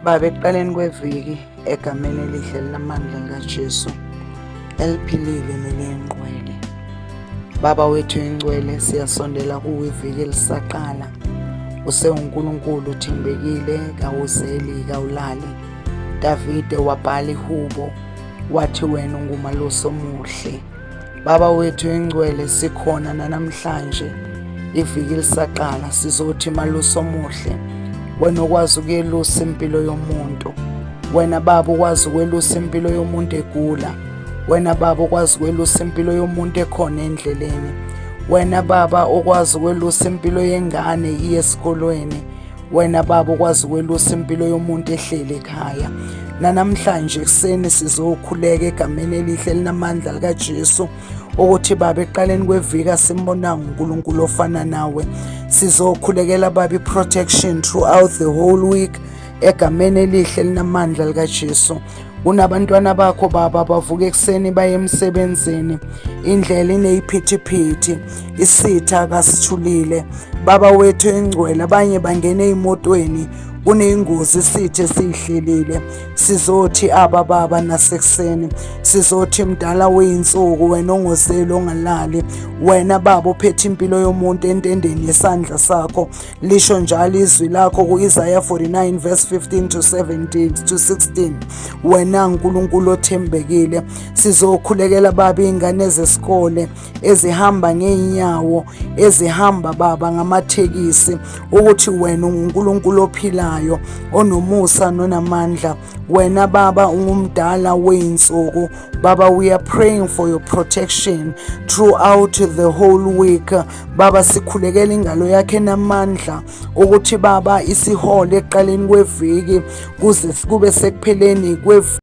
Baba, ekuqaleni kweviki egameni elihle linamandla likaJesu eliphilile neliyingqwele. Baba wethu ingcwele, siyasondela kuwe iviki elisaqala. UseUnkulunkulu uthembekile, kawuzeli, kawulali. Davide wabhala ihubo wathi wena ungumalusi omuhle. Baba wethu ingcwele, sikhona namhlanje iviki elisaqala sizothi malusi omuhle. Wena okwazi ukuyelusa impilo yomuntu. Wena Baba ukwazi ukwelusa impilo yomuntu egula. Wena Baba ukwazi ukwelusa impilo yomuntu ekhona endleleni. Wena Baba ukwazi ukwelusa impilo yengane iye esikolweni. Wena Baba ukwazi ukwelusa impilo yomuntu ehleli ekhaya. Namhlanje ekseni sizokhuleka egameni elihle linamandla likaJesu ukuthi Baba ekuqaleni kweviki asimbonanga uNkulunkulu ofana nawe. Sizokhulekela Baba protection throughout the whole week egameni elihle linamandla likaJesu. Kunabantwana bakho Baba bavuka ekseni baye emsebenzini, indlela ineyiphithiphithi, isitha akasithulile. Baba wethu engcwele, abanye bangene emotweni kuneyingozi isithe sihlelile. Sizothi aba Baba nasekuseni, sizothi mdala weinsuku, wena ongozeli ongalali, wena Baba uphethe impilo yomuntu entendeni yesandla sakho. Lisho njalo izwi lakho ku-Isaiah 49 verse 15 to 17 to 16. Wena uNkulunkulu othembekile, sizokhulekela Baba ingane zesikole ezihamba ngeenyawo, ezihamba Baba ngamathekisi, ukuthi wena uNkulunkulu ophilayo, onomusa nonamandla. Wena Baba ungumdala weinsuku. Baba, we are praying for your protection throughout the whole week. Baba, sikhulekela ingalo yakhe namandla ukuthi Baba isihole eqaleni kweviki kuze kube sekupheleni kweviki.